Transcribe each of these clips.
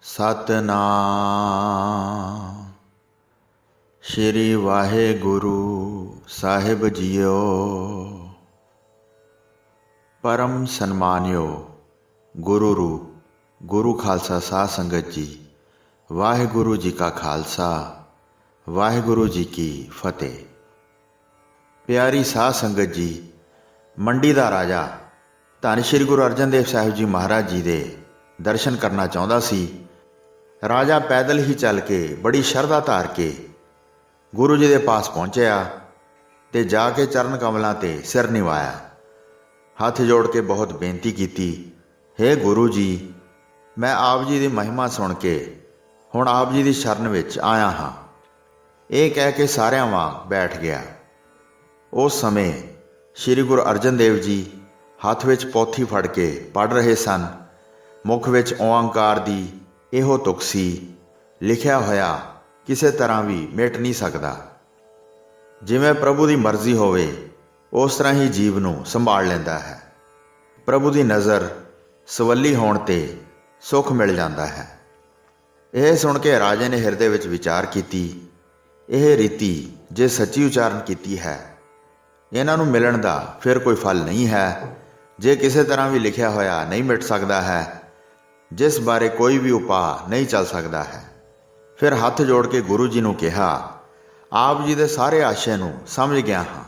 ਸਤਨਾਮ ਸ਼੍ਰੀ ਵਾਹਿਗੁਰੂ ਸਾਹਿਬ JIO. ਪਰਮ ਸਨਮਾਨਿਓ ਗੁਰੂ ਰੂਪ ਗੁਰੂ ਖਾਲਸਾ ਸਾਧ ਸੰਗਤ ਜੀ, ਵਾਹਿਗੁਰੂ ਜੀ ਕਾ ਖਾਲਸਾ ਵਾਹਿਗੁਰੂ ਜੀ ਕੀ ਫਤਿਹ। ਪਿਆਰੀ ਸਾਧ ਸੰਗਤ ਜੀ, ਮੰਡੀ ਦਾ ਰਾਜਾ ਧੰਨ ਸ਼੍ਰੀ ਗੁਰੂ ਅਰਜਨ ਦੇਵ ਸਾਹਿਬ ਜੀ ਮਹਾਰਾਜ ਜੀ ਦੇ ਦਰਸ਼ਨ ਕਰਨਾ ਚਾਹੁੰਦਾ ਸੀ। ਰਾਜਾ ਪੈਦਲ ਹੀ ਚੱਲ ਕੇ ਬੜੀ ਸ਼ਰਧਾ ਧਾਰ ਕੇ ਗੁਰੂ ਜੀ ਦੇ ਪਾਸ ਪਹੁੰਚਿਆ ਤੇ ਜਾ ਕੇ ਚਰਨ ਕਮਲਾਂ ਤੇ ਸਿਰ ਨਿਵਾਇਆ, ਹੱਥ ਜੋੜ ਕੇ ਬਹੁਤ ਬੇਨਤੀ ਕੀਤੀ, ਹੇ ਗੁਰੂ ਜੀ, ਮੈਂ ਆਪ ਜੀ ਦੀ ਮਹਿਮਾ ਸੁਣ ਕੇ ਹੁਣ ਆਪ ਜੀ ਦੀ ਸ਼ਰਨ ਵਿੱਚ ਆਇਆ ਹਾਂ। ਇਹ ਕਹਿ ਕੇ ਸਾਰਿਆਂ ਵਾਂਗ ਬੈਠ ਗਿਆ। ਉਸ ਸਮੇਂ ਸ਼੍ਰੀ ਗੁਰੂ ਅਰਜਨ ਦੇਵ ਜੀ ਹੱਥ ਵਿੱਚ ਪੋਥੀ ਫੜ ਕੇ ਪੜ੍ਹ ਰਹੇ ਸਨ। ਮੁੱਖ ਵਿੱਚ ਓਂਕਾਰ ਦੀ ਇਹੋ ਤੁਕ ਸੀ, ਲਿਖਿਆ ਹੋਇਆ ਕਿਸੇ ਤਰ੍ਹਾਂ ਵੀ ਮਿਟ ਨਹੀਂ ਸਕਦਾ। ਜਿਵੇਂ ਪ੍ਰਭੂ ਦੀ ਮਰਜ਼ੀ ਹੋਵੇ ਉਸ ਤਰ੍ਹਾਂ ਹੀ ਜੀਵ ਨੂੰ ਸੰਭਾਲ ਲੈਂਦਾ ਹੈ। ਪ੍ਰਭੂ ਦੀ ਨਜ਼ਰ ਸਵੱਲੀ ਹੋਣ 'ਤੇ ਸੁੱਖ ਮਿਲ ਜਾਂਦਾ ਹੈ। ਇਹ ਸੁਣ ਕੇ ਰਾਜੇ ਨੇ ਹਿਰਦੇ ਵਿੱਚ ਵਿਚਾਰ ਕੀਤੀ, ਇਹ ਰੀਤੀ ਜੇ ਸੱਚੀ ਉਚਾਰਨ ਕੀਤੀ ਹੈ, ਇਹਨਾਂ ਨੂੰ ਮਿਲਣ ਦਾ ਫਿਰ ਕੋਈ ਫਲ ਨਹੀਂ ਹੈ। ਜੇ ਕਿਸੇ ਤਰ੍ਹਾਂ ਵੀ ਲਿਖਿਆ ਹੋਇਆ ਨਹੀਂ ਮਿਟ ਸਕਦਾ ਹੈ, ਜਿਸ ਬਾਰੇ ਕੋਈ ਵੀ ਉਪਾਅ ਨਹੀਂ ਚੱਲ ਸਕਦਾ ਹੈ। ਫਿਰ ਹੱਥ ਜੋੜ ਕੇ ਗੁਰੂ ਜੀ ਨੂੰ ਕਿਹਾ, ਆਪ ਜੀ ਦੇ ਸਾਰੇ ਆਸ਼ੇ ਨੂੰ ਸਮਝ ਗਿਆ ਹਾਂ।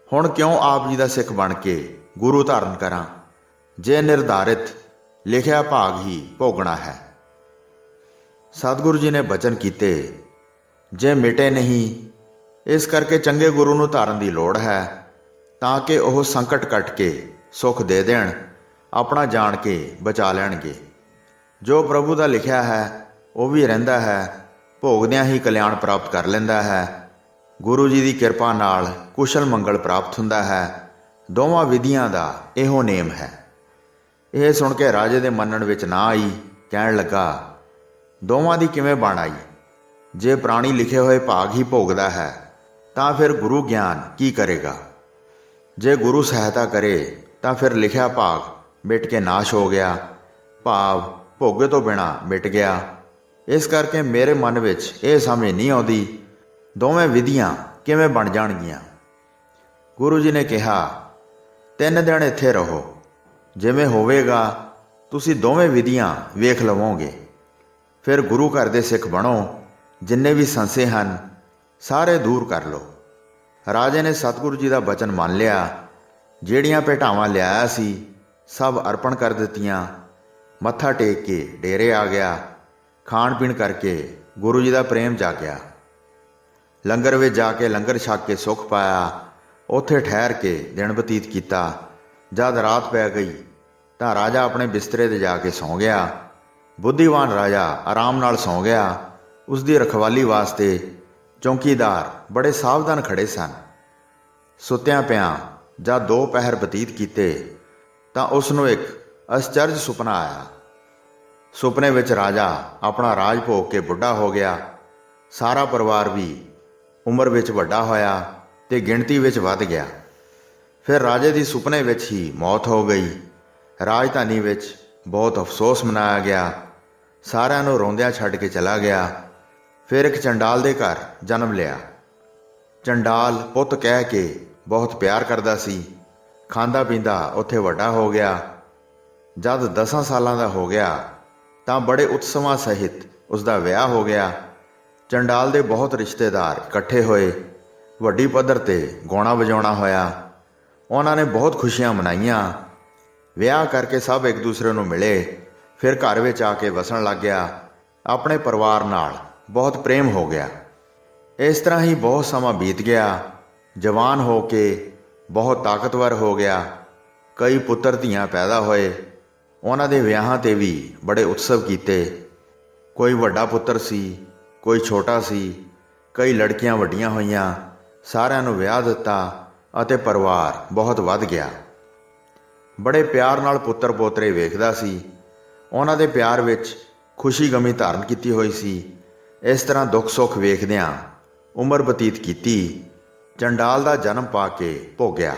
ਹੁਣ ਕਿਉਂ ਆਪ ਜੀ ਦਾ ਸਿੱਖ ਬਣ ਕੇ ਗੁਰੂ ਧਾਰਨ ਕਰਾਂ, ਜੇ ਨਿਰਧਾਰਿਤ ਲਿਖਿਆ ਭਾਗ ਹੀ ਭੋਗਣਾ ਹੈ। ਸਤਿਗੁਰੂ ਜੀ ਨੇ ਬਚਨ ਕੀਤੇ, ਜੇ ਮਿਟੇ ਨਹੀਂ, ਇਸ ਕਰਕੇ ਚੰਗੇ ਗੁਰੂ ਨੂੰ ਧਾਰਨ ਦੀ ਲੋੜ ਹੈ, ਤਾਂ ਕਿ ਉਹ ਸੰਕਟ ਕੱਟ ਕੇ ਸੁੱਖ ਦੇ ਦੇਣ, ਆਪਣਾ ਜਾਣ ਕੇ ਬਚਾ ਲੈਣਗੇ। ਜੋ ਪ੍ਰਭੂ ਦਾ ਲਿਖਿਆ ਹੈ ਉਹ ਵੀ ਰਹਿੰਦਾ ਹੈ, ਭੋਗਦਿਆਂ ਹੀ ਕਲਿਆਣ ਪ੍ਰਾਪਤ ਕਰ ਲੈਂਦਾ ਹੈ। ਗੁਰੂ ਜੀ ਦੀ ਕਿਰਪਾ ਨਾਲ ਕੁਸ਼ਲ ਮੰਗਲ ਪ੍ਰਾਪਤ ਹੁੰਦਾ ਹੈ। ਦੋਵਾਂ ਵਿਧੀਆਂ ਦਾ ਇਹੋ ਨੇਮ ਹੈ। ਇਹ ਸੁਣ ਕੇ ਰਾਜੇ ਦੇ ਮੰਨਣ ਵਿੱਚ ਨਾ ਆਈ। ਕਹਿਣ ਲੱਗਾ, ਦੋਵਾਂ ਦੀ ਕਿਵੇਂ ਬਣ ਆਈ? ਜੇ ਪ੍ਰਾਣੀ ਲਿਖੇ ਹੋਏ ਭਾਗ ਹੀ ਭੋਗਦਾ ਹੈ ਤਾਂ ਫਿਰ ਗੁਰੂ ਗਿਆਨ ਕੀ ਕਰੇਗਾ? ਜੇ ਗੁਰੂ ਸਹਾਇਤਾ ਕਰੇ ਤਾਂ ਫਿਰ ਲਿਖਿਆ ਭਾਗ ਮਿਟ ਕੇ ਨਾਸ਼ ਹੋ ਗਿਆ, ਭਾਵ ਭੋਗੇ ਤੋਂ ਬਿਨਾਂ ਮਿਟ ਗਿਆ। ਇਸ ਕਰਕੇ ਮੇਰੇ ਮਨ ਵਿੱਚ ਇਹ ਸਮਝ ਨਹੀਂ ਆਉਂਦੀ, ਦੋਵੇਂ ਵਿਧੀਆਂ ਕਿਵੇਂ ਬਣ ਜਾਣਗੀਆਂ। ਗੁਰੂ ਜੀ ਨੇ ਕਿਹਾ, 3 ਦਿਨ ਇੱਥੇ ਰਹੋ, ਜਿਵੇਂ ਹੋਵੇਗਾ ਤੁਸੀਂ ਦੋਵੇਂ ਵਿਧੀਆਂ ਵੇਖ ਲਵੋਗੇ। ਫਿਰ ਗੁਰੂ ਘਰ ਦੇ ਸਿੱਖ ਬਣੋ, ਜਿੰਨੇ ਵੀ ਸੰਸ਼ੇ ਹਨ ਸਾਰੇ ਦੂਰ ਕਰ ਲਓ। ਰਾਜੇ ਨੇ ਸਤਿਗੁਰੂ ਜੀ ਦਾ ਬਚਨ ਮੰਨ ਲਿਆ। ਜਿਹੜੀਆਂ ਭੇਟਾਵਾਂ ਲਿਆਇਆ ਸੀ ਸਭ ਅਰਪਣ ਕਰ ਦਿੱਤੀਆਂ। ਮੱਥਾ ਟੇਕ ਕੇ ਡੇਰੇ ਆ ਗਿਆ। ਖਾਣ ਪੀਣ ਕਰਕੇ ਗੁਰੂ ਜੀ ਦਾ ਪ੍ਰੇਮ ਜਾਗਿਆ। ਲੰਗਰ ਵਿੱਚ ਜਾ ਕੇ ਲੰਗਰ ਛਕ ਕੇ ਸੁੱਖ ਪਾਇਆ। ਉੱਥੇ ਠਹਿਰ ਕੇ ਦਿਨ ਬਤੀਤ ਕੀਤਾ। ਜਦ ਰਾਤ ਪੈ ਗਈ ਤਾਂ ਰਾਜਾ ਆਪਣੇ ਬਿਸਤਰੇ 'ਤੇ ਜਾ ਕੇ ਸੌਂ ਗਿਆ। ਬੁੱਧੀਵਾਨ ਰਾਜਾ ਆਰਾਮ ਨਾਲ ਸੌਂ ਗਿਆ। ਉਸ ਦੀ ਰਖਵਾਲੀ ਵਾਸਤੇ ਚੌਕੀਦਾਰ ਬੜੇ ਸਾਵਧਾਨ ਖੜੇ ਸਨ। ਸੁੱਤਿਆਂ ਪਿਆਂ ਜਦ 2 ਪਹਿਰ ਬਤੀਤ ਕੀਤੇ ਤਾਂ ਉਸ ਨੂੰ ਇੱਕ ਅਚਰਜ ਸੁਪਨਾ ਆਇਆ। ਸੁਪਨੇ ਵਿੱਚ ਰਾਜਾ ਆਪਣਾ ਰਾਜ ਭੋਗ ਕੇ ਬੁੱਢਾ ਹੋ ਗਿਆ। ਸਾਰਾ ਪਰਿਵਾਰ ਵੀ ਉਮਰ ਵਿੱਚ ਵੱਡਾ ਹੋਇਆ ਤੇ ਗਿਣਤੀ ਵਿੱਚ ਵੱਧ ਗਿਆ। ਫਿਰ ਰਾਜੇ ਦੀ ਸੁਪਨੇ ਵਿੱਚ ਹੀ ਮੌਤ ਹੋ ਗਈ। ਰਾਜਧਾਨੀ ਵਿੱਚ ਬਹੁਤ ਅਫਸੋਸ ਮਨਾਇਆ ਗਿਆ। ਸਾਰਿਆਂ ਨੂੰ ਰੋਂਦਿਆਂ ਛੱਡ ਕੇ ਚਲਾ ਗਿਆ। ਫਿਰ ਇੱਕ ਚੰਡਾਲ ਦੇ ਘਰ ਜਨਮ ਲਿਆ। ਚੰਡਾਲ ਪੁੱਤ ਕਹਿ ਕੇ ਬਹੁਤ ਪਿਆਰ ਕਰਦਾ ਸੀ। ਖਾਂਦਾ ਪੀਂਦਾ ਉੱਥੇ ਵੱਡਾ ਹੋ ਗਿਆ। ਜਦ 10 ਸਾਲਾਂ ਦਾ ਹੋ ਗਿਆ ਤਾਂ ਬੜੇ ਉਤਸਵਾਂ ਸਹਿਤ ਉਸ ਦਾ ਵਿਆਹ ਹੋ ਗਿਆ। ਚੰਡਾਲ ਦੇ ਬਹੁਤ ਰਿਸ਼ਤੇਦਾਰ ਇਕੱਠੇ ਹੋਏ। ਵੱਡੀ ਪੱਧਰ 'ਤੇ ਗਾਉਣਾ ਵਜਾਉਣਾ ਹੋਇਆ। ਉਹਨਾਂ ਨੇ ਬਹੁਤ ਖੁਸ਼ੀਆਂ ਮਨਾਈਆਂ। ਵਿਆਹ ਕਰਕੇ ਸਭ ਇੱਕ ਦੂਸਰੇ ਨੂੰ ਮਿਲੇ। ਫਿਰ ਘਰ ਵਿੱਚ ਆ ਕੇ ਵਸਣ ਲੱਗ ਗਿਆ। ਆਪਣੇ ਪਰਿਵਾਰ ਨਾਲ ਬਹੁਤ ਪ੍ਰੇਮ ਹੋ ਗਿਆ। ਇਸ ਤਰ੍ਹਾਂ ਹੀ ਬਹੁਤ ਸਮਾਂ ਬੀਤ ਗਿਆ। ਜਵਾਨ ਹੋ ਕੇ ਬਹੁਤ ਤਾਕਤਵਰ ਹੋ ਗਿਆ। ਕਈ ਪੁੱਤਰ ਧੀਆਂ ਪੈਦਾ ਹੋਏ। ਉਹਨਾਂ ਦੇ ਵਿਆਹਾਂ 'ਤੇ ਵੀ ਬੜੇ ਉਤਸਵ ਕੀਤੇ। ਕੋਈ ਵੱਡਾ ਪੁੱਤਰ ਸੀ, ਕੋਈ ਛੋਟਾ ਸੀ। ਕਈ ਲੜਕੀਆਂ ਵੱਡੀਆਂ ਹੋਈਆਂ। ਸਾਰਿਆਂ ਨੂੰ ਵਿਆਹ ਦਿੱਤਾ ਅਤੇ ਪਰਿਵਾਰ ਬਹੁਤ ਵੱਧ ਗਿਆ। ਬੜੇ ਪਿਆਰ ਨਾਲ ਪੁੱਤਰ ਪੋਤਰੇ ਵੇਖਦਾ ਸੀ। ਉਹਨਾਂ ਦੇ ਪਿਆਰ ਵਿੱਚ ਖੁਸ਼ੀ ਗਮੀ ਧਾਰਨ ਕੀਤੀ ਹੋਈ ਸੀ। ਇਸ ਤਰ੍ਹਾਂ ਦੁੱਖ ਸੁੱਖ ਵੇਖਦਿਆਂ ਉਮਰ ਬਤੀਤ ਕੀਤੀ। ਚੰਡਾਲ ਦਾ ਜਨਮ ਪਾ ਕੇ ਭੋਗਿਆ।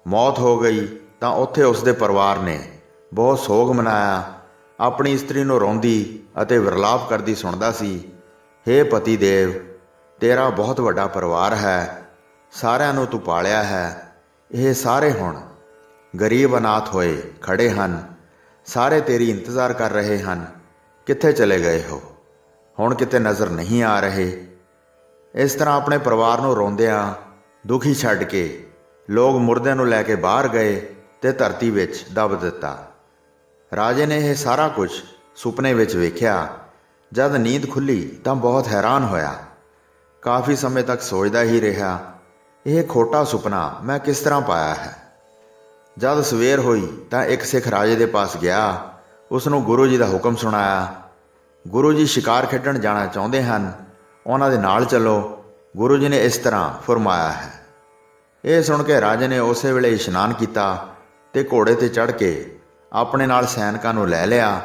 ਮੌਤ ਹੋ ਗਈ ਤਾਂ ਉੱਥੇ ਉਸ ਦੇ ਪਰਿਵਾਰ ਨੇ ਬਹੁਤ ਸੋਗ ਮਨਾਇਆ। ਆਪਣੀ ਇਸਤਰੀ ਨੂੰ ਰੋਂਦੀ ਅਤੇ ਵਿਰਲਾਪ ਕਰਦੀ ਸੁਣਦਾ ਸੀ। ਹੇ ਪਤੀ ਦੇਵ, ਤੇਰਾ ਬਹੁਤ ਵੱਡਾ ਪਰਿਵਾਰ ਹੈ, ਸਾਰਿਆਂ ਨੂੰ ਤੂੰ ਪਾਲਿਆ ਹੈ। ਇਹ ਸਾਰੇ ਹੁਣ ਗਰੀਬ ਅਨਾਥ ਹੋਏ ਖੜੇ ਹਨ, ਸਾਰੇ ਤੇਰੀ ਇੰਤਜ਼ਾਰ ਕਰ ਰਹੇ ਹਨ। ਕਿੱਥੇ ਚਲੇ ਗਏ ਹੋ? ਹੁਣ ਕਿਤੇ ਨਜ਼ਰ ਨਹੀਂ ਆ ਰਹੇ। ਇਸ ਤਰ੍ਹਾਂ ਆਪਣੇ ਪਰਿਵਾਰ ਨੂੰ ਰੋਂਦਿਆਂ ਦੁਖੀ ਛੱਡ ਕੇ ਲੋਕ ਮੁਰਦਿਆਂ ਨੂੰ ਲੈ ਕੇ ਬਾਹਰ ਗਏ ਤੇ ਧਰਤੀ ਵਿੱਚ ਦੱਬ ਦਿੱਤਾ। ਰਾਜੇ ਨੇ ਇਹ ਸਾਰਾ ਕੁਝ ਸੁਪਨੇ ਵਿੱਚ ਵੇਖਿਆ। ਜਦ ਨੀਂਦ ਖੁੱਲ੍ਹੀ ਤਾਂ ਬਹੁਤ ਹੈਰਾਨ ਹੋਇਆ। ਕਾਫੀ ਸਮੇਂ ਤੱਕ ਸੋਚਦਾ ਹੀ ਰਿਹਾ, ਇਹ ਖੋਟਾ ਸੁਪਨਾ ਮੈਂ ਕਿਸ ਤਰ੍ਹਾਂ ਪਾਇਆ ਹੈ। ਜਦ ਸਵੇਰ ਹੋਈ ਤਾਂ ਇੱਕ ਸਿੱਖ ਰਾਜੇ ਦੇ ਪਾਸ ਗਿਆ, ਉਸ ਨੂੰ ਗੁਰੂ ਜੀ ਦਾ ਹੁਕਮ ਸੁਣਾਇਆ। ਗੁਰੂ ਜੀ ਸ਼ਿਕਾਰ ਖੇਡਣ ਜਾਣਾ ਚਾਹੁੰਦੇ ਹਨ, ਉਹਨਾਂ ਦੇ ਨਾਲ ਚੱਲੋ। ਗੁਰੂ ਜੀ ਨੇ ਇਸ ਤਰ੍ਹਾਂ ਫਰਮਾਇਆ ਹੈ। ਇਹ ਸੁਣ ਕੇ ਰਾਜੇ ਨੇ ਉਸੇ ਵੇਲੇ ਇਸ਼ਨਾਨ ਕੀਤਾ ਤੇ ਘੋੜੇ 'ਤੇ ਚੜ੍ਹ ਕੇ ਆਪਣੇ ਨਾਲ ਸੈਨਿਕਾਂ ਨੂੰ ਲੈ ਲਿਆ।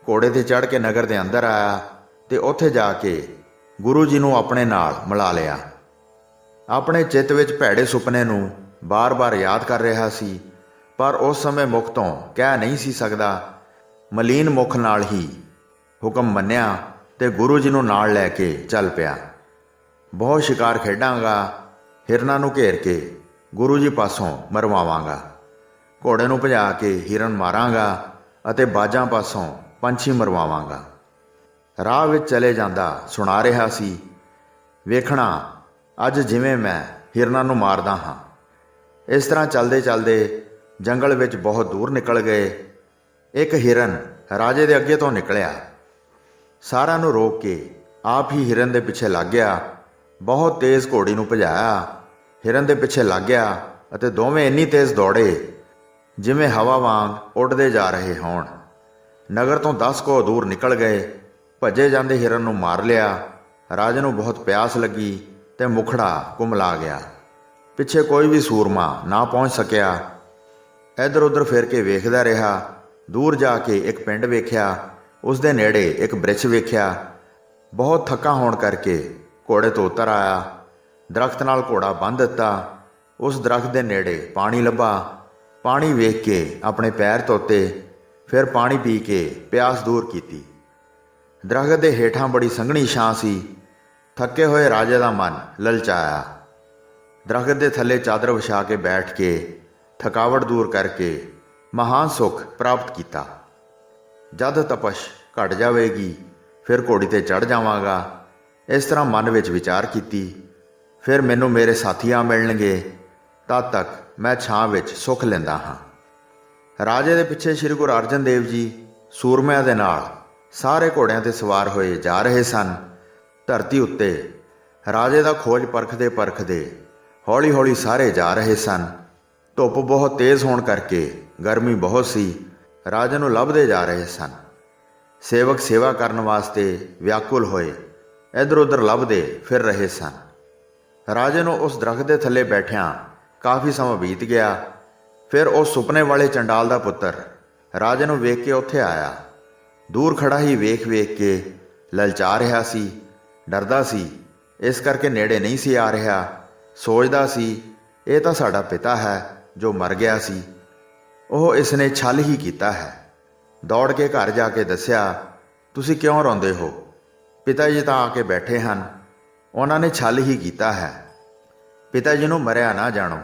ਘੋੜੇ 'ਤੇ ਚੜ੍ਹ ਕੇ ਨਗਰ ਦੇ ਅੰਦਰ ਆਇਆ ਤੇ ਉੱਥੇ ਜਾ ਕੇ ਗੁਰੂ ਜੀ ਨੂੰ ਆਪਣੇ ਨਾਲ ਮਿਲਾ ਲਿਆ। ਆਪਣੇ ਚਿੱਤ ਵਿੱਚ ਭੈੜੇ ਸੁਪਨੇ ਨੂੰ ਬਾਰ-ਬਾਰ ਯਾਦ ਕਰ ਰਿਹਾ ਸੀ, ਪਰ ਉਸ ਸਮੇਂ ਮੁਖ ਤੋਂ ਕਹਿ ਨਹੀਂ ਸੀ ਸਕਦਾ। ਮਲੀਨ ਮੁਖ ਨਾਲ ਹੀ ਹੁਕਮ ਮੰਨਿਆ ਤੇ ਗੁਰੂ ਜੀ ਨੂੰ ਨਾਲ ਲੈ ਕੇ ਚੱਲ ਪਿਆ। ਬਹੁਤ ਸ਼ਿਕਾਰ ਖੇਡਾਂਗਾ, ਹਿਰਨਾਂ ਨੂੰ ਘੇਰ ਕੇ ਗੁਰੂ ਜੀ ਪਾਸੋਂ ਮਰਵਾਵਾਂਗਾ। ਘੋੜੇ ਨੂੰ ਭਜਾ ਕੇ ਹਿਰਨ ਮਾਰਾਂਗਾ ਅਤੇ ਬਾਜਾਂ ਪਾਸੋਂ ਪੰਛੀ ਮਰਵਾਵਾਂਗਾ। ਰਾਹ ਵਿੱਚ ਚਲੇ ਜਾਂਦਾ ਸੁਣਾ ਰਿਹਾ ਸੀ, ਵੇਖਣਾ ਅੱਜ ਜਿਵੇਂ ਮੈਂ ਹਿਰਨਾਂ ਨੂੰ ਮਾਰਦਾ ਹਾਂ। ਇਸ ਤਰ੍ਹਾਂ ਚੱਲਦੇ ਚੱਲਦੇ ਜੰਗਲ ਵਿੱਚ ਬਹੁਤ ਦੂਰ ਨਿਕਲ ਗਏ। ਇੱਕ ਹਿਰਨ ਰਾਜੇ ਦੇ ਅੱਗੇ ਤੋਂ ਨਿਕਲਿਆ। ਸਾਰਿਆਂ ਨੂੰ ਰੋਕ ਕੇ ਆਪ ਹੀ ਹਿਰਨ ਦੇ ਪਿੱਛੇ ਲੱਗ ਗਿਆ। ਬਹੁਤ ਤੇਜ਼ ਘੋੜੀ ਨੂੰ ਭਜਾਇਆ, ਹਿਰਨ ਦੇ ਪਿੱਛੇ ਲੱਗ ਗਿਆ ਅਤੇ ਦੋਵੇਂ ਇੰਨੀ ਤੇਜ਼ ਦੌੜੇ ਜਿਵੇਂ ਹਵਾ ਵਾਂਗ ਉੱਡਦੇ ਜਾ ਰਹੇ ਹੋਣ। ਨਗਰ ਤੋਂ 10 ਕੋਹ ਦੂਰ ਨਿਕਲ ਗਏ। ਭੱਜੇ ਜਾਂਦੇ ਹਿਰਨ ਨੂੰ ਮਾਰ ਲਿਆ। ਰਾਜੇ ਨੂੰ ਬਹੁਤ ਪਿਆਸ ਲੱਗੀ ਤੇ ਮੁਖੜਾ ਕੁਮਲਾ ਗਿਆ। ਪਿੱਛੇ ਕੋਈ ਵੀ ਸੂਰਮਾ ਨਾ ਪਹੁੰਚ ਸਕਿਆ। ਇੱਧਰ ਉੱਧਰ ਫਿਰ ਕੇ ਵੇਖਦਾ ਰਿਹਾ। ਦੂਰ ਜਾ ਕੇ ਇੱਕ ਪਿੰਡ ਵੇਖਿਆ। ਉਸ ਦੇ ਨੇੜੇ ਇੱਕ ਬ੍ਰਿਛ ਵੇਖਿਆ। ਬਹੁਤ ਥੱਕਾ ਹੋਣ ਕਰਕੇ ਘੋੜੇ ਤੋਂ ਉਤਰ ਆਇਆ। ਦਰਖਤ ਨਾਲ ਘੋੜਾ ਬੰਨ੍ਹ ਦਿੱਤਾ। ਉਸ ਦਰਖਤ ਦੇ ਨੇੜੇ ਪਾਣੀ ਲੱਭਾ। ਪਾਣੀ ਵੇਖ ਕੇ ਆਪਣੇ ਪੈਰ ਧੋਤੇ, ਫਿਰ ਪਾਣੀ ਪੀ ਕੇ ਪਿਆਸ ਦੂਰ ਕੀਤੀ। ਦਰਖਤ ਦੇ ਹੇਠਾਂ ਬੜੀ ਸੰਘਣੀ ਛਾਂ ਸੀ। ਥੱਕੇ ਹੋਏ ਰਾਜੇ ਦਾ ਮਨ ਲਲਚਾਇਆ। ਦਰਖਤ ਦੇ ਥੱਲੇ ਚਾਦਰ ਵਿਛਾ ਕੇ ਬੈਠ ਕੇ ਥਕਾਵਟ ਦੂਰ ਕਰਕੇ ਮਹਾਨ ਸੁੱਖ ਪ੍ਰਾਪਤ ਕੀਤਾ। ਜਦ ਤਪਸ਼ ਘਟ ਜਾਵੇਗੀ ਫਿਰ ਘੋੜੀ 'ਤੇ ਚੜ੍ਹ ਜਾਵਾਂਗਾ। ਇਸ ਤਰ੍ਹਾਂ ਮਨ ਵਿੱਚ ਵਿਚਾਰ ਕੀਤੀ। ਫਿਰ ਮੈਨੂੰ ਮੇਰੇ ਸਾਥੀ ਆ ਮਿਲਣਗੇ, ਤਦ ਤੱਕ ਮੈਂ ਛਾਂ ਵਿੱਚ ਸੁੱਖ ਲੈਂਦਾ ਹਾਂ। ਰਾਜੇ ਦੇ ਪਿੱਛੇ ਸ੍ਰੀ ਗੁਰੂ ਅਰਜਨ ਦੇਵ ਜੀ ਸੂਰਮਿਆਂ ਦੇ ਨਾਲ ਸਾਰੇ ਘੋੜਿਆਂ 'ਤੇ ਸਵਾਰ ਹੋਏ ਜਾ ਰਹੇ ਸਨ। ਧਰਤੀ ਉੱਤੇ ਰਾਜੇ ਦਾ ਖੋਜ ਪਰਖਦੇ ਹੌਲੀ-ਹੌਲੀ ਸਾਰੇ ਜਾ ਰਹੇ ਸਨ। ਧੁੱਪ ਬਹੁਤ ਤੇਜ਼ ਹੋਣ ਕਰਕੇ ਗਰਮੀ ਬਹੁਤ ਸੀ। ਰਾਜੇ ਨੂੰ ਲੱਭਦੇ ਜਾ ਰਹੇ ਸਨ। ਸੇਵਕ ਸੇਵਾ ਕਰਨ ਵਾਸਤੇ ਵਿਆਕੁਲ ਹੋਏ ਇੱਧਰ ਉੱਧਰ ਲੱਭਦੇ ਫਿਰ ਰਹੇ ਸਨ। ਰਾਜੇ ਨੂੰ ਉਸ ਦਰਖਤ ਦੇ ਥੱਲੇ ਬੈਠਿਆਂ ਕਾਫੀ ਸਮਾਂ ਬੀਤ ਗਿਆ। ਫਿਰ ਉਹ ਸੁਪਨੇ ਵਾਲੇ ਚੰਡਾਲ ਦਾ ਪੁੱਤਰ ਰਾਜੇ ਨੂੰ ਵੇਖ ਕੇ ਉੱਥੇ ਆਇਆ। ਦੂਰ ਖੜਾ ਹੀ ਵੇਖ ਕੇ ਲਲਚਾ ਰਿਹਾ ਸੀ, ਡਰਦਾ ਸੀ, ਇਸ ਕਰਕੇ ਨੇੜੇ ਨਹੀਂ ਸੀ ਆ ਰਿਹਾ। ਸੋਚਦਾ ਸੀ, ਇਹ ਤਾਂ ਸਾਡਾ ਪਿਤਾ ਹੈ ਜੋ ਮਰ ਗਿਆ ਸੀ। ਉਹ ਇਸ ਨੇ ਛਲ ਹੀ ਕੀਤਾ ਹੈ। ਦੌੜ ਕੇ ਘਰ ਜਾ ਕੇ ਦੱਸਿਆ, ਤੁਸੀਂ ਕਿਉਂ ਰੋਂਦੇ ਹੋ? ਪਿਤਾ ਜੀ ਤਾਂ ਆ ਕੇ ਬੈਠੇ ਹਨ, ਉਹਨਾਂ ਨੇ ਛਲ ਹੀ ਕੀਤਾ ਹੈ। ਪਿਤਾ ਜੀ ਨੂੰ ਮਰਿਆ ਨਾ ਜਾਣੋ।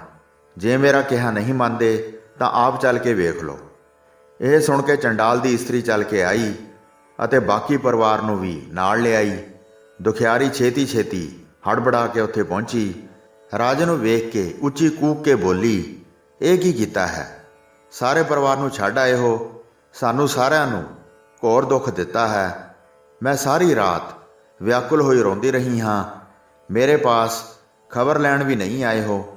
ਜੇ ਮੇਰਾ ਕਿਹਾ ਨਹੀਂ ਮੰਨਦੇ ਤਾਂ ਆਪ ਚੱਲ ਕੇ ਵੇਖ ਲਓ। ਇਹ ਸੁਣ ਕੇ ਚੰਡਾਲ ਦੀ ਇਸਤਰੀ ਚੱਲ ਕੇ ਆਈ ਅਤੇ ਬਾਕੀ ਪਰਿਵਾਰ ਨੂੰ ਵੀ ਨਾਲ ਲਿਆਈ। ਦੁਖਿਆਰੀ ਛੇਤੀ ਹੜਬੜਾ ਕੇ ਉੱਥੇ ਪਹੁੰਚੀ। ਰਾਜੇ ਨੂੰ ਵੇਖ ਕੇ ਉੱਚੀ ਕੂਕ ਕੇ ਬੋਲੀ, ਇਹ ਕੀ ਕੀਤਾ ਹੈ? ਸਾਰੇ ਪਰਿਵਾਰ ਨੂੰ ਛੱਡ ਆਏ ਹੋ। ਸਾਨੂੰ ਸਾਰਿਆਂ ਨੂੰ ਘੋਰ ਦੁੱਖ ਦਿੱਤਾ ਹੈ। ਮੈਂ ਸਾਰੀ ਰਾਤ ਵਿਆਕੁਲ ਹੋਈ ਰੋਂਦੀ ਰਹੀ ਹਾਂ। ਮੇਰੇ ਪਾਸ ਖਬਰ ਲੈਣ ਵੀ ਨਹੀਂ ਆਏ ਹੋ।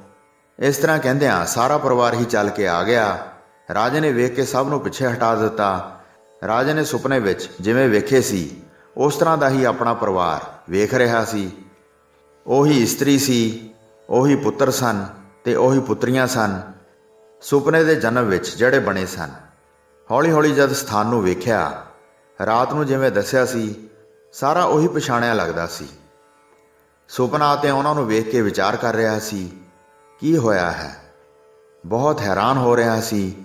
ਇਸ ਤਰ੍ਹਾਂ ਕਹਿੰਦਿਆਂ ਸਾਰਾ ਪਰਿਵਾਰ ਹੀ ਚੱਲ ਕੇ ਆ ਗਿਆ। ਰਾਜੇ ਨੇ ਵੇਖ ਕੇ ਸਭ ਨੂੰ ਪਿੱਛੇ ਹਟਾ ਦਿੱਤਾ। ਰਾਜੇ ਨੇ ਸੁਪਨੇ ਵਿੱਚ ਜਿਵੇਂ ਵੇਖੇ ਸੀ ਉਸ ਤਰ੍ਹਾਂ ਦਾ ਹੀ ਆਪਣਾ ਪਰਿਵਾਰ ਵੇਖ ਰਿਹਾ ਸੀ। ਉਹੀ ਇਸਤਰੀ ਸੀ, ਉਹੀ ਪੁੱਤਰ ਸਨ ਤੇ ਉਹੀ ਪੁੱਤਰੀਆਂ ਸਨ। ਸੁਪਨੇ ਦੇ ਜਨਮ ਵਿੱਚ ਜਿਹੜੇ ਬਣੇ ਸਨ। ਹੌਲੀ-ਹੌਲੀ ਜਦ ਸਥਾਨ ਨੂੰ ਵੇਖਿਆ, ਰਾਤ ਨੂੰ ਜਿਵੇਂ ਦੱਸਿਆ ਸੀ ਸਾਰਾ ਉਹੀ ਪਛਾਣਿਆ ਲੱਗਦਾ ਸੀ। ਸੁਪਨਾ ਅਤੇ ਉਹਨਾਂ ਨੂੰ ਵੇਖ ਕੇ ਵਿਚਾਰ ਕਰ ਰਿਹਾ ਸੀ, ਕੀ ਹੋਇਆ ਹੈ? ਬਹੁਤ ਹੈਰਾਨ ਹੋ ਰਿਹਾ ਸੀ।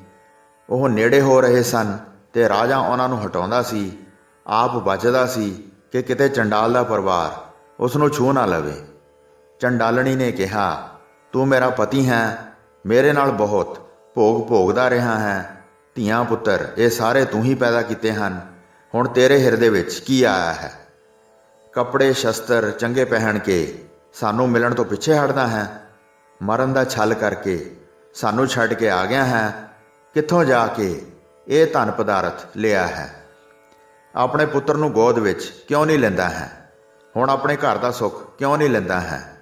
ਉਹ ਨੇੜੇ ਹੋ ਰਹੇ ਸਨ ਤੇ ਰਾਜਾ ਉਹਨਾਂ ਨੂੰ ਹਟਾਉਂਦਾ ਸੀ, ਆਪ ਬਚਦਾ ਸੀ ਕਿ ਕਿਤੇ ਚੰਡਾਲ ਦਾ ਪਰਿਵਾਰ ਉਸ ਨੂੰ ਛੂਹ ਨਾ ਲਵੇ। ਚੰਡਾਲਣੀ ਨੇ ਕਿਹਾ, ਤੂੰ ਮੇਰਾ ਪਤੀ ਹੈ, ਮੇਰੇ ਨਾਲ ਬਹੁਤ ਭੋਗ ਭੋਗਦਾ ਰਿਹਾ ਹੈ। ਧੀਆਂ ਪੁੱਤਰ ਇਹ ਸਾਰੇ ਤੂੰ ਹੀ ਪੈਦਾ ਕੀਤੇ ਹਨ, ਹੁਣ ਤੇਰੇ ਹਿਰਦੇ ਵਿੱਚ ਕੀ ਆਇਆ ਹੈ? ਕੱਪੜੇ ਸ਼ਸਤਰ ਚੰਗੇ ਪਹਿਨ ਕੇ ਸਾਨੂੰ ਮਿਲਣ ਤੋਂ ਪਿੱਛੇ ਹਟਦਾ ਹੈ? ਮਰਨ ਦਾ ਛਲ ਕਰਕੇ ਸਾਨੂੰ ਛੱਡ ਕੇ ਆ ਗਿਆ ਹੈ? ਕਿੱਥੋਂ ਜਾ ਕੇ ਇਹ ਧਨ ਪਦਾਰਥ ਲਿਆ ਹੈ? ਆਪਣੇ ਪੁੱਤਰ ਨੂੰ ਗੋਦ ਵਿੱਚ ਕਿਉਂ ਨਹੀਂ ਲੈਂਦਾ ਹੈ? ਹੁਣ ਆਪਣੇ ਘਰ ਦਾ ਸੁੱਖ ਕਿਉਂ ਨਹੀਂ ਲੈਂਦਾ ਹੈ?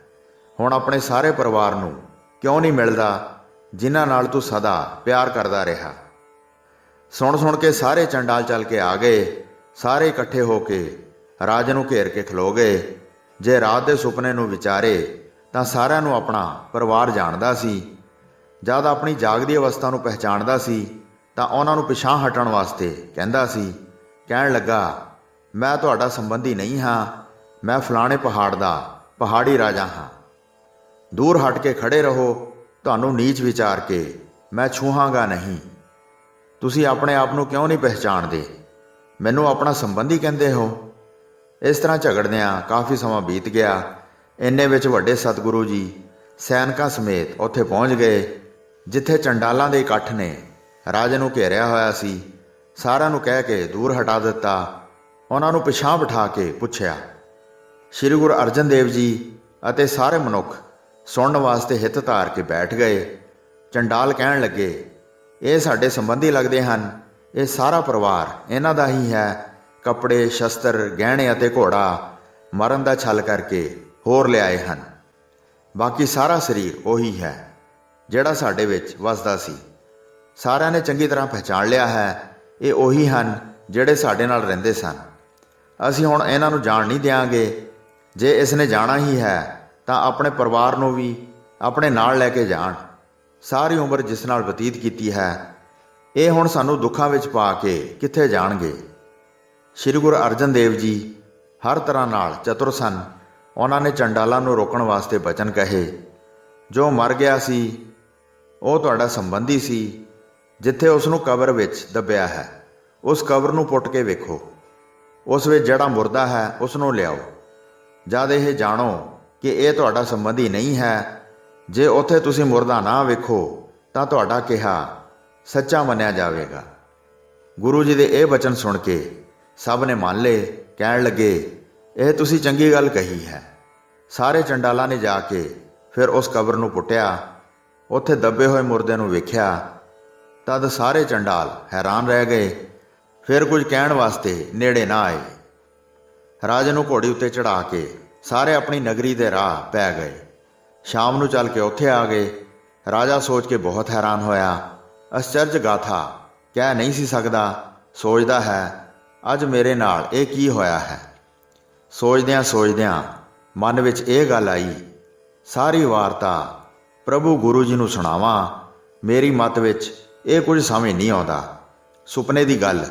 ਹੁਣ ਆਪਣੇ ਸਾਰੇ ਪਰਿਵਾਰ ਨੂੰ ਕਿਉਂ ਨਹੀਂ ਮਿਲਦਾ ਜਿਨ੍ਹਾਂ ਨਾਲ ਤੂੰ ਸਦਾ ਪਿਆਰ ਕਰਦਾ ਰਿਹਾ? ਸੁਣ ਸੁਣ ਕੇ ਸਾਰੇ ਚੰਡਾਲ ਚੱਲ ਕੇ ਆ ਗਏ। ਸਾਰੇ ਇਕੱਠੇ ਹੋ ਕੇ ਰਾਜੇ ਨੂੰ ਘੇਰ ਕੇ ਖਲੋ ਗਏ। ਜੇ ਰਾਤ ਦੇ ਸੁਪਨੇ ਨੂੰ ਵਿਚਾਰੇ ਤਾਂ ਸਾਰਿਆਂ ਨੂੰ ਆਪਣਾ ਪਰਿਵਾਰ ਜਾਣਦਾ ਸੀ। ਜਦ ਆਪਣੀ ਜਾਗਦੀ ਅਵਸਥਾ ਨੂੰ ਪਹਿਚਾਣਦਾ ਸੀ ਤਾਂ ਉਹਨਾਂ ਨੂੰ ਪਿਛਾਂਹ ਹਟਣ ਵਾਸਤੇ ਕਹਿੰਦਾ ਸੀ। ਕਹਿਣ ਲੱਗਾ, ਮੈਂ ਤੁਹਾਡਾ ਸੰਬੰਧੀ ਨਹੀਂ ਹਾਂ, ਮੈਂ ਫਲਾਣੇ ਪਹਾੜ ਦਾ ਪਹਾੜੀ ਰਾਜਾ ਹਾਂ। ਦੂਰ ਹਟ ਕੇ ਖੜੇ ਰਹੋ, ਤੁਹਾਨੂੰ ਨੀਚ ਵਿਚਾਰ ਕੇ ਮੈਂ ਛੂਹਾਂਗਾ ਨਹੀਂ। ਤੁਸੀਂ ਆਪਣੇ ਆਪ ਨੂੰ ਕਿਉਂ ਨਹੀਂ ਪਹਿਚਾਣਦੇ? ਮੈਨੂੰ ਆਪਣਾ ਸੰਬੰਧੀ ਕਹਿੰਦੇ ਹੋ? ਇਸ ਤਰ੍ਹਾਂ ਝਗੜਦਿਆਂ ਕਾਫੀ ਸਮਾਂ ਬੀਤ ਗਿਆ। ਇੰਨੇ ਵਿੱਚ ਵੱਡੇ ਸਤਿਗੁਰੂ ਜੀ ਸੈਨਿਕਾਂ ਸਮੇਤ ਉੱਥੇ ਪਹੁੰਚ ਗਏ ਜਿੱਥੇ ਚੰਡਾਲਾਂ ਦੇ ਇਕੱਠ ਨੇ ਰਾਜੇ ਨੂੰ ਘੇਰਿਆ ਹੋਇਆ ਸੀ। ਸਾਰਿਆਂ ਨੂੰ ਕਹਿ ਕੇ ਦੂਰ ਹਟਾ ਦਿੱਤਾ। ਉਹਨਾਂ ਨੂੰ ਪਿਛਾਂਹ ਬਿਠਾ ਕੇ ਪੁੱਛਿਆ। ਸ੍ਰੀ ਗੁਰੂ ਅਰਜਨ ਦੇਵ ਜੀ ਅਤੇ ਸਾਰੇ ਮਨੁੱਖ ਸੁਣਨ ਵਾਸਤੇ ਹਿੱਤ ਧਾਰ ਕੇ ਬੈਠ ਗਏ। ਚੰਡਾਲ ਕਹਿਣ ਲੱਗੇ, ਇਹ ਸਾਡੇ ਸੰਬੰਧੀ ਲੱਗਦੇ ਹਨ। ਇਹ ਸਾਰਾ ਪਰਿਵਾਰ ਇਹਨਾਂ ਦਾ ਹੀ ਹੈ। ਕੱਪੜੇ ਸ਼ਸਤਰ ਗਹਿਣੇ ਅਤੇ ਘੋੜਾ ਮਰਨ ਦਾ ਛਲ ਕਰਕੇ ਹੋਰ ਲਿਆਏ ਹਨ। ਬਾਕੀ ਸਾਰਾ ਸਰੀਰ ਉਹੀ ਹੈ ਜਿਹੜਾ ਸਾਡੇ ਵਿੱਚ ਵਸਦਾ ਸੀ। ਸਾਰਿਆਂ ਨੇ ਚੰਗੀ ਤਰ੍ਹਾਂ ਪਹਿਚਾਣ ਲਿਆ ਹੈ, ਇਹ ਉਹੀ ਹਨ ਜਿਹੜੇ ਸਾਡੇ ਨਾਲ ਰਹਿੰਦੇ ਸਨ। ਅਸੀਂ ਹੁਣ ਇਹਨਾਂ ਨੂੰ ਜਾਣ ਨਹੀਂ ਦਿਆਂਗੇ। ਜੇ ਇਸ ਨੇ ਜਾਣਾ ਹੀ ਹੈ ਤਾਂ ਆਪਣੇ ਪਰਿਵਾਰ ਨੂੰ ਵੀ ਆਪਣੇ ਨਾਲ ਲੈ ਕੇ ਜਾਣ। ਸਾਰੀ ਉਮਰ ਜਿਸ ਨਾਲ ਬਤੀਤ ਕੀਤੀ ਹੈ, ਇਹ ਹੁਣ ਸਾਨੂੰ ਦੁੱਖਾਂ ਵਿੱਚ ਪਾ ਕੇ ਕਿੱਥੇ ਜਾਣਗੇ? ਸ੍ਰੀ ਗੁਰੂ ਅਰਜਨ ਦੇਵ ਜੀ ਹਰ ਤਰ੍ਹਾਂ ਨਾਲ ਚਤੁਰ ਸਨ। ਉਹਨਾਂ ਨੇ ਚੰਡਾਲਾਂ ਨੂੰ ਰੋਕਣ ਵਾਸਤੇ ਬਚਨ ਕਹੇ। ਜੋ ਮਰ ਗਿਆ ਸੀ ਉਹ ਤੁਹਾਡਾ ਸੰਬੰਧੀ ਸੀ। ਜਿੱਥੇ ਉਸ ਨੂੰ ਕਬਰ ਵਿੱਚ ਦੱਬਿਆ ਹੈ, ਉਸ ਕਬਰ ਨੂੰ ਪੁੱਟ ਕੇ ਵੇਖੋ। ਉਸ ਵਿੱਚ ਜਿਹੜਾ ਮੁਰਦਾ ਹੈ ਉਸ ਨੂੰ ਲਿਆਓ। ਜਦ ਇਹ ਜਾਣੋ ਕਿ ਇਹ ਤੁਹਾਡਾ ਸੰਬੰਧੀ ਨਹੀਂ ਹੈ, ਜੇ ਉੱਥੇ ਤੁਸੀਂ ਮੁਰਦਾ ਨਾ ਵੇਖੋ ਤਾਂ ਤੁਹਾਡਾ ਕਿਹਾ ਸੱਚਾ ਮੰਨਿਆ ਜਾਵੇਗਾ। ਗੁਰੂ ਜੀ ਦੇ ਇਹ ਬਚਨ ਸੁਣ ਕੇ ਸਭ ਨੇ ਮੰਨ ਲਏ। ਕਹਿਣ ਲੱਗੇ, ਇਹ ਤੁਸੀਂ ਚੰਗੀ ਗੱਲ ਕਹੀ ਹੈ। ਸਾਰੇ ਚੰਡਾਲਾਂ ਨੇ ਜਾ ਕੇ ਫਿਰ ਉਸ ਕਬਰ ਨੂੰ ਪੁੱਟਿਆ। ਉੱਥੇ ਦੱਬੇ ਹੋਏ ਮੁਰਦੇ ਨੂੰ ਵੇਖਿਆ। ਤਦ ਸਾਰੇ ਚੰਡਾਲ ਹੈਰਾਨ ਰਹਿ ਗਏ। ਫਿਰ ਕੁਝ ਕਹਿਣ ਵਾਸਤੇ ਨੇੜੇ ਨਾ ਆਏ। ਰਾਜੇ ਨੂੰ ਘੋੜੀ ਉੱਤੇ ਚੜ੍ਹਾ ਕੇ ਸਾਰੇ ਆਪਣੀ ਨਗਰੀ ਦੇ ਰਾਹ ਪੈ ਗਏ। ਸ਼ਾਮ ਨੂੰ ਚੱਲ ਕੇ ਉੱਥੇ ਆ ਗਏ। ਰਾਜਾ ਸੋਚ ਕੇ ਬਹੁਤ ਹੈਰਾਨ ਹੋਇਆ। ਅਚਰਜ ਗਾਥਾ ਕਹਿ ਨਹੀਂ ਸੀ ਸਕਦਾ। ਸੋਚਦਾ ਹੈ, ਅੱਜ ਮੇਰੇ ਨਾਲ ਇਹ ਕੀ ਹੋਇਆ ਹੈ? ਸੋਚਦਿਆਂ ਸੋਚਦਿਆਂ ਮਨ ਵਿੱਚ ਇਹ ਗੱਲ ਆਈ, ਸਾਰੀ ਵਾਰਤਾ ਪ੍ਰਭੂ ਗੁਰੂ ਜੀ ਨੂੰ ਸੁਣਾਵਾਂ। ਮੇਰੀ ਮੱਤ ਵਿੱਚ ਇਹ ਕੁਝ ਸਮਝ ਨਹੀਂ ਆਉਂਦਾ। ਸੁਪਨੇ ਦੀ ਗੱਲ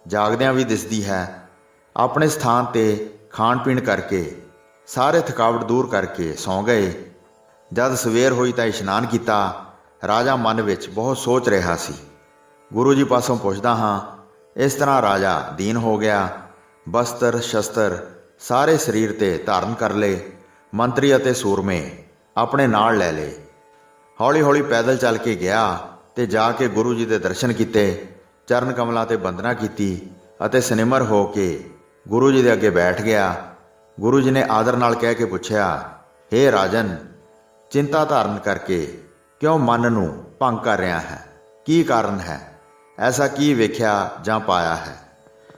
ਜਾਗਦਿਆਂ ਵੀ ਦਿਸਦੀ ਹੈ। ਆਪਣੇ ਸਥਾਨ 'ਤੇ ਖਾਣ ਪੀਣ ਕਰਕੇ ਸਾਰੇ ਥਕਾਵਟ ਦੂਰ ਕਰਕੇ ਸੌਂ ਗਏ। ਜਦ ਸਵੇਰ ਹੋਈ ਤਾਂ ਇਸ਼ਨਾਨ ਕੀਤਾ। ਰਾਜਾ ਮਨ ਵਿੱਚ ਬਹੁਤ ਸੋਚ ਰਿਹਾ ਸੀ। ਗੁਰੂ ਜੀ ਪਾਸੋਂ ਪੁੱਛਦਾ ਹਾਂ। ਇਸ ਤਰ੍ਹਾਂ ਰਾਜਾ ਦੀਨ ਹੋ ਗਿਆ। ਬਸਤਰ ਸ਼ਸਤਰ ਸਾਰੇ ਸਰੀਰ 'ਤੇ ਧਾਰਨ ਕਰ ਲਏ। ਮੰਤਰੀ ਅਤੇ ਸੂਰਮੇ ਆਪਣੇ ਨਾਲ ਲੈ ਲਏ। ਹੌਲੀ ਹੌਲੀ ਪੈਦਲ ਚੱਲ ਕੇ ਗਿਆ ਤੇ ਜਾ ਕੇ ਗੁਰੂ ਜੀ ਦੇ ਦਰਸ਼ਨ ਕੀਤੇ। ਚਰਨ ਕਮਲਾਂ 'ਤੇ ਬੰਦਨਾ ਕੀਤੀ ਅਤੇ ਸਨਿਮਰ ਹੋ ਕੇ ਗੁਰੂ ਜੀ ਦੇ ਅੱਗੇ ਬੈਠ ਗਿਆ। ਗੁਰੂ ਜੀ ਨੇ ਆਦਰ ਨਾਲ ਕਹਿ ਕੇ ਪੁੱਛਿਆ, ਹੇ ਰਾਜਨ, ਚਿੰਤਾ ਧਾਰਨ ਕਰਕੇ ਕਿਉਂ ਮਨ ਨੂੰ ਭੰਗ ਕਰ ਰਿਹਾ ਹੈ? ਕੀ ਕਾਰਨ ਹੈ? ਐਸਾ ਕੀ ਵੇਖਿਆ ਜਾਂ ਪਾਇਆ ਹੈ?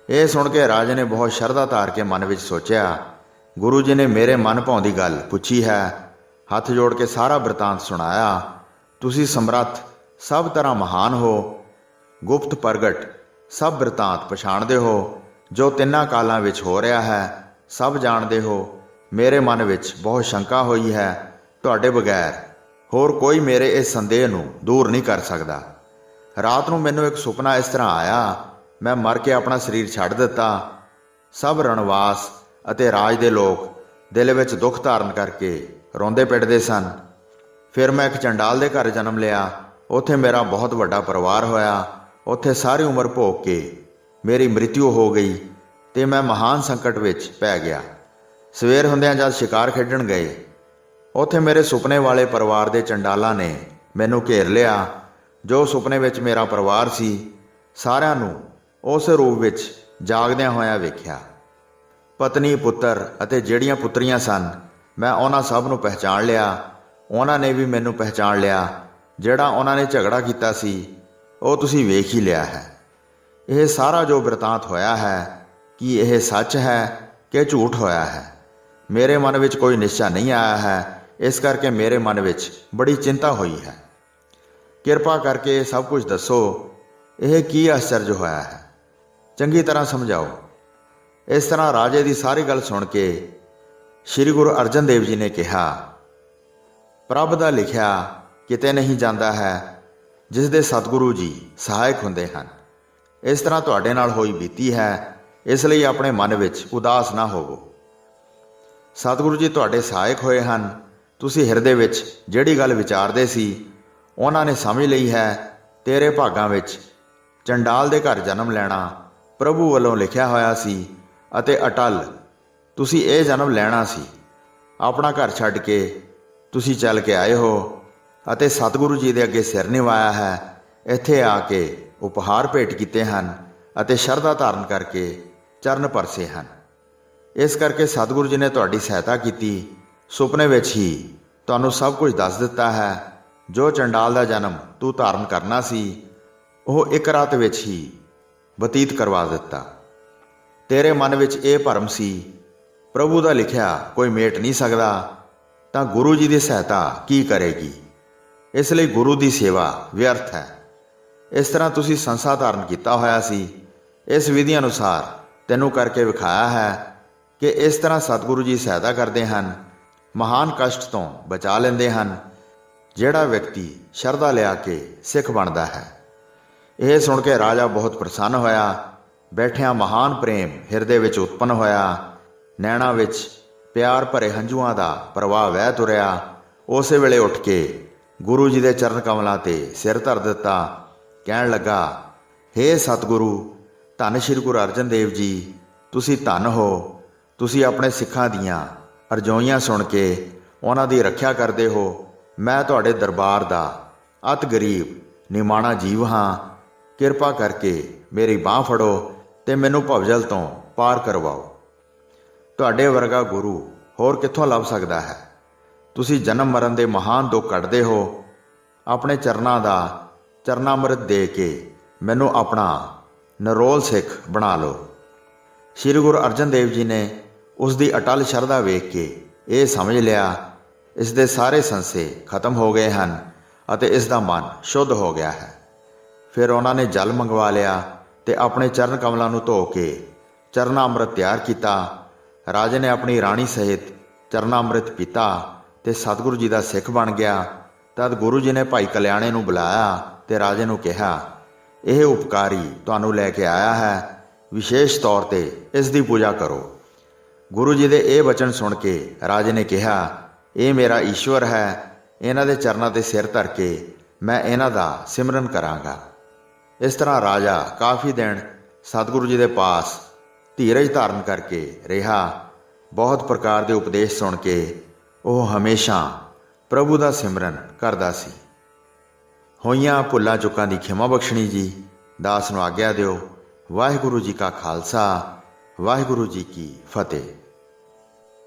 ਇਹ ਸੁਣ ਕੇ ਰਾਜੇ ਨੇ ਬਹੁਤ ਸ਼ਰਧਾ ਧਾਰ ਕੇ ਮਨ ਵਿੱਚ ਸੋਚਿਆ, ਗੁਰੂ ਜੀ ਨੇ ਮੇਰੇ ਮਨ ਭਾਉਂਦੀ ਗੱਲ ਪੁੱਛੀ ਹੈ। ਹੱਥ ਜੋੜ ਕੇ ਸਾਰਾ ਬਿਰਤਾਂਤ ਸੁਣਾਇਆ। ਤੁਸੀਂ ਸਮਰੱਥ ਸਭ ਤਰ੍ਹਾਂ ਮਹਾਨ ਹੋ, ਗੁਪਤ ਪ੍ਰਗਟ ਸਭ ਬਿਰਤਾਂਤ ਪਛਾਣਦੇ ਹੋ। ਜੋ ਤਿੰਨਾਂ ਕਾਲਾਂ ਵਿੱਚ ਹੋ ਰਿਹਾ ਹੈ ਸਭ ਜਾਣਦੇ ਹੋ। ਮੇਰੇ ਮਨ ਵਿੱਚ ਬਹੁਤ ਸ਼ੰਕਾ ਹੋਈ ਹੈ। ਤੁਹਾਡੇ ਬਗੈਰ ਹੋਰ ਕੋਈ ਮੇਰੇ ਇਸ ਸੰਦੇਹ ਨੂੰ ਦੂਰ ਨਹੀਂ ਕਰ ਸਕਦਾ। ਰਾਤ ਨੂੰ ਮੈਨੂੰ ਇੱਕ ਸੁਪਨਾ ਇਸ ਤਰ੍ਹਾਂ ਆਇਆ, ਮੈਂ ਮਰ ਕੇ ਆਪਣਾ ਸਰੀਰ ਛੱਡ ਦਿੱਤਾ। ਸਭ ਰਣਵਾਸ ਅਤੇ ਰਾਜ ਦੇ ਲੋਕ ਦਿਲ ਵਿੱਚ ਦੁੱਖ ਧਾਰਨ ਕਰਕੇ ਰੋਂਦੇ ਪਿੱਟਦੇ ਸਨ। ਫਿਰ ਮੈਂ ਇੱਕ ਚੰਡਾਲ ਦੇ ਘਰ ਜਨਮ ਲਿਆ। ਉੱਥੇ ਮੇਰਾ ਬਹੁਤ ਵੱਡਾ ਪਰਿਵਾਰ ਹੋਇਆ। ਉੱਥੇ ਸਾਰੀ ਉਮਰ ਭੋਗ ਕੇ ਮੇਰੀ ਮ੍ਰਿਤਿੂ ਹੋ ਗਈ ਤੇ ਮੈਂ ਮਹਾਨ ਸੰਕਟ ਵਿੱਚ ਪੈ ਗਿਆ। ਸਵੇਰ ਹੁੰਦਿਆਂ ਜਦ ਸ਼ਿਕਾਰ ਖੇਡਣ ਗਏ, ਉੱਥੇ ਮੇਰੇ ਸੁਪਨੇ ਵਾਲੇ ਪਰਿਵਾਰ ਦੇ ਚੰਡਾਲਾਂ ਨੇ ਮੈਨੂੰ ਘੇਰ ਲਿਆ। ਜੋ ਸੁਪਨੇ ਵਿੱਚ ਮੇਰਾ ਪਰਿਵਾਰ ਸੀ, ਸਾਰਿਆਂ ਨੂੰ ਉਸ ਰੂਪ ਵਿੱਚ ਜਾਗਦਿਆਂ ਹੋਇਆਂ ਵੇਖਿਆ। ਪਤਨੀ, ਪੁੱਤਰ ਅਤੇ ਜਿਹੜੀਆਂ ਪੁੱਤਰੀਆਂ ਸਨ, ਮੈਂ ਉਹਨਾਂ ਸਭ ਨੂੰ ਪਹਿਚਾਣ ਲਿਆ। ਉਹਨਾਂ ਨੇ ਵੀ ਮੈਨੂੰ ਪਹਿਚਾਣ ਲਿਆ। ਜਿਹੜਾ ਉਹਨਾਂ ਨੇ ਝਗੜਾ ਕੀਤਾ ਸੀ, ਉਹ ਤੁਸੀਂ ਵੇਖ ਹੀ ਲਿਆ ਹੈ। ਇਹ ਸਾਰਾ ਜੋ ਬਿਰਤਾਂਤ ਹੋਇਆ ਹੈ, ਕੀ ਇਹ ਸੱਚ ਹੈ ਕਿ ਝੂਠ ਹੋਇਆ ਹੈ? ਮੇਰੇ ਮਨ ਵਿੱਚ ਕੋਈ ਨਿਸ਼ਚਾ ਨਹੀਂ ਆਇਆ ਹੈ, ਇਸ ਕਰਕੇ ਮੇਰੇ ਮਨ ਵਿੱਚ ਬੜੀ ਚਿੰਤਾ ਹੋਈ ਹੈ। ਕਿਰਪਾ ਕਰਕੇ ਇਹ ਸਭ ਕੁਝ ਦੱਸੋ, ਇਹ ਕੀ ਆਸ਼ਚਰਜ ਹੋਇਆ ਹੈ? ਚੰਗੀ ਤਰ੍ਹਾਂ ਸਮਝਾਓ। ਇਸ ਤਰ੍ਹਾਂ ਰਾਜੇ ਦੀ ਸਾਰੀ ਗੱਲ ਸੁਣ ਕੇ ਸ੍ਰੀ ਗੁਰੂ ਅਰਜਨ ਦੇਵ ਜੀ ਨੇ ਕਿਹਾ, ਪ੍ਰਭ ਦਾ ਲਿਖਿਆ ਕਿਤੇ ਨਹੀਂ ਜਾਂਦਾ ਹੈ, ਜਿਸ ਦੇ ਸਤਿਗੁਰੂ ਜੀ ਸਹਾਇਕ ਹੁੰਦੇ ਹਨ। ਇਸ ਤਰ੍ਹਾਂ ਤੁਹਾਡੇ ਨਾਲ ਹੋਈ ਬੀਤੀ ਹੈ, ਇਸ ਲਈ ਆਪਣੇ ਮਨ ਵਿੱਚ ਉਦਾਸ ਨਾ ਹੋਵੋ। ਸਤਿਗੁਰੂ ਜੀ ਤੁਹਾਡੇ ਸਹਾਇਕ ਹੋਏ ਹਨ। ਤੁਸੀਂ ਹਿਰਦੇ ਵਿੱਚ ਜਿਹੜੀ ਗੱਲ ਵਿਚਾਰਦੇ ਸੀ, ਉਹਨਾਂ ਨੇ ਸਮਝ ਲਈ ਹੈ। ਤੇਰੇ ਭਾਗਾਂ ਵਿੱਚ ਚੰਡਾਲ ਦੇ ਘਰ ਜਨਮ ਲੈਣਾ ਪ੍ਰਭੂ ਵੱਲੋਂ ਲਿਖਿਆ ਹੋਇਆ ਸੀ ਅਤੇ ਅਟਲ ਤੁਸੀਂ ਇਹ ਜਨਮ ਲੈਣਾ ਸੀ। ਆਪਣਾ ਘਰ ਛੱਡ ਕੇ ਤੁਸੀਂ ਚੱਲ ਕੇ ਆਏ ਹੋ ਅਤੇ ਸਤਿਗੁਰੂ ਜੀ ਦੇ ਅੱਗੇ ਸਿਰ ਨਿਵਾਇਆ ਹੈ। ਇੱਥੇ ਆ ਕੇ ਉਪਹਾਰ ਭੇਟ ਕੀਤੇ ਹਨ ਅਤੇ ਸ਼ਰਧਾ ਧਾਰਨ ਕਰਕੇ ਚਰਨ ਪਰਸੇ ਹਨ। ਇਸ ਕਰਕੇ ਸਤਿਗੁਰੂ ਜੀ ਨੇ ਤੁਹਾਡੀ ਸਹਾਇਤਾ ਕੀਤੀ। ਸੁਪਨੇ ਵਿੱਚ ਹੀ ਤੁਹਾਨੂੰ ਸਭ ਕੁਝ ਦੱਸ ਦਿੱਤਾ ਹੈ। ਜੋ ਚੰਡਾਲ ਦਾ ਜਨਮ ਤੂੰ ਧਾਰਨ ਕਰਨਾ ਸੀ, ਉਹ ਇੱਕ ਰਾਤ ਵਿੱਚ ਹੀ ਬਤੀਤ ਕਰਵਾ ਦਿੱਤਾ। ਤੇਰੇ ਮਨ ਵਿੱਚ ਇਹ ਭਰਮ ਸੀ, ਪ੍ਰਭੂ ਦਾ ਲਿਖਿਆ ਕੋਈ ਮੇਟ ਨਹੀਂ ਸਕਦਾ, ਤਾਂ ਗੁਰੂ ਜੀ ਦੀ ਸਹਾਇਤਾ ਕੀ ਕਰੇਗੀ? ਇਸ ਲਈ ਗੁਰੂ ਦੀ ਸੇਵਾ ਵਿਅਰਥ ਹੈ। ਇਸ ਤਰ੍ਹਾਂ ਤੁਸੀਂ ਸੰਸਾ ਧਾਰਨ ਕੀਤਾ ਹੋਇਆ ਸੀ। ਇਸ ਵਿਧੀ ਅਨੁਸਾਰ ਤੈਨੂੰ ਕਰਕੇ ਵਿਖਾਇਆ ਹੈ ਕਿ ਇਸ ਤਰ੍ਹਾਂ ਸਤਿਗੁਰੂ ਜੀ ਸਹਾਇਤਾ ਕਰਦੇ ਹਨ, ਮਹਾਨ ਕਸ਼ਟ ਤੋਂ ਬਚਾ ਲੈਂਦੇ ਹਨ। ਜਿਹੜਾ ਵਿਅਕਤੀ ਸ਼ਰਧਾ ਲਿਆ ਕੇ ਸਿੱਖ ਬਣਦਾ ਹੈ। ਇਹ ਸੁਣ ਕੇ ਰਾਜਾ ਬਹੁਤ ਪ੍ਰਸੰਨ ਹੋਇਆ। ਬੈਠਿਆਂ ਮਹਾਨ ਪ੍ਰੇਮ ਹਿਰਦੇ ਵਿੱਚ ਉਤਪੰਨ ਹੋਇਆ। ਨੈਣਾਂ ਵਿੱਚ ਪਿਆਰ ਭਰੇ ਹੰਝੂਆਂ ਦਾ ਪ੍ਰਵਾਹ ਵਹਿ ਤੁਰਿਆ। ਉਸੇ ਵੇਲੇ ਉੱਠ ਕੇ ਗੁਰੂ ਜੀ ਦੇ ਚਰਨ ਕਮਲਾਂ 'ਤੇ ਸਿਰ ਧਰ ਦਿੱਤਾ। ਕਹਿਣ ਲੱਗਾ, ਹੇ ਸਤਿਗੁਰੂ, ਧੰਨ ਸ਼੍ਰੀ ਗੁਰੂ ਅਰਜਨ ਦੇਵ ਜੀ, ਤੁਸੀਂ ਧੰਨ ਹੋ। ਤੁਸੀਂ ਆਪਣੇ ਸਿੱਖਾਂ ਦੀਆਂ ਅਰਜ਼ੋਈਆਂ ਸੁਣ ਕੇ ਉਹਨਾਂ ਦੀ ਰੱਖਿਆ ਕਰਦੇ ਹੋ। ਮੈਂ ਤੁਹਾਡੇ ਦਰਬਾਰ ਦਾ ਅਤ ਗਰੀਬ ਨਿਮਾਣਾ ਜੀਵ ਹਾਂ। ਕਿਰਪਾ ਕਰਕੇ ਮੇਰੀ ਬਾਂਹ ਫੜੋ ਤੇ ਮੈਨੂੰ ਭਵਜਲ ਤੋਂ ਪਾਰ ਕਰਵਾਓ। ਤੁਹਾਡੇ ਵਰਗਾ ਗੁਰੂ ਹੋਰ ਕਿੱਥੋਂ ਲੱਭ ਸਕਦਾ ਹੈ? ਤੁਸੀਂ ਜਨਮ ਮਰਨ ਦੇ ਮਹਾਨ ਦੁੱਖ ਕੱਢਦੇ ਹੋ। ਆਪਣੇ ਚਰਨਾਂ ਦਾ ਚਰਨਾਮ੍ਰਿਤ ਦੇ ਕੇ ਮੈਨੂੰ ਆਪਣਾ ਨਰੋਲ ਸਿੱਖ ਬਣਾ ਲਓ। ਸ਼੍ਰੀ ਗੁਰੂ ਅਰਜਨ ਦੇਵ ਜੀ ਨੇ ਉਸ ਦੀ ਅਟਲ ਸ਼ਰਧਾ ਵੇਖ ਕੇ ਇਹ ਸਮਝ ਲਿਆ, ਇਸ ਦੇ ਸਾਰੇ ਸੰਸੇ ਖਤਮ ਹੋ ਗਏ ਹਨ ਅਤੇ ਇਸ ਦਾ ਮਨ ਸ਼ੁੱਧ ਹੋ ਗਿਆ ਹੈ। ਫਿਰ ਉਹਨਾਂ ਨੇ ਜਲ ਮੰਗਵਾ ਲਿਆ ਤੇ ਆਪਣੇ ਚਰਨ ਕਮਲਾਂ ਨੂੰ ਧੋ ਕੇ ਚਰਨਾਮ੍ਰਿਤ ਤਿਆਰ ਕੀਤਾ। ਰਾਜੇ ਨੇ ਆਪਣੀ ਰਾਣੀ ਸਹਿਤ ਚਰਨਾਮ੍ਰਿਤ ਪੀਤਾ ਤੇ ਸਤਿਗੁਰੂ ਜੀ ਦਾ ਸਿੱਖ ਬਣ ਗਿਆ। ਤਦ ਗੁਰੂ ਜੀ ਨੇ ਭਾਈ ਕਲਿਆਣੇ ਨੂੰ ਬੁਲਾਇਆ ਤੇ ਰਾਜੇ ਨੂੰ ਕਿਹਾ, ਇਹ ਉਪਕਾਰੀ ਤੁਹਾਨੂੰ ਲੈ ਕੇ ਆਇਆ ਹੈ, ਵਿਸ਼ੇਸ਼ ਤੌਰ ਤੇ ਇਸ ਦੀ ਪੂਜਾ ਕਰੋ। ਗੁਰੂ ਜੀ ਦੇ ਇਹ ਵਚਨ ਸੁਣ ਕੇ ਰਾਜੇ ਨੇ ਕਿਹਾ, ਇਹ ਮੇਰਾ ਈਸ਼ਵਰ ਹੈ, ਇਹਨਾਂ ਦੇ ਚਰਨਾਂ 'ਤੇ ਸਿਰ ਧਰ ਕੇ ਮੈਂ ਇਹਨਾਂ ਦਾ ਸਿਮਰਨ ਕਰਾਂਗਾ। ਇਸ ਤਰ੍ਹਾਂ ਰਾਜਾ ਕਾਫੀ ਦਿਨ ਸਤਿਗੁਰੂ ਜੀ ਦੇ ਪਾਸ ਧੀਰਜ ਧਾਰਨ ਕਰਕੇ ਰਿਹਾ। ਬਹੁਤ ਪ੍ਰਕਾਰ ਦੇ ਉਪਦੇਸ਼ ਸੁਣ ਕੇ ਉਹ ਹਮੇਸ਼ਾ ਪ੍ਰਭੂ ਦਾ ਸਿਮਰਨ ਕਰਦਾ ਸੀ। ਹੋਈਆਂ ਭੁੱਲਾਂ ਚੁੱਕਾਂ ਦੀ ਖਿਮਾ ਬਖਸ਼ਣੀ ਜੀ। ਦਾਸ ਨੂੰ ਆਗਿਆ ਦਿਓ। ਵਾਹਿਗੁਰੂ ਜੀ ਕਾ ਖਾਲਸਾ, ਵਾਹਿਗੁਰੂ ਜੀ ਕੀ ਫਤਿਹ।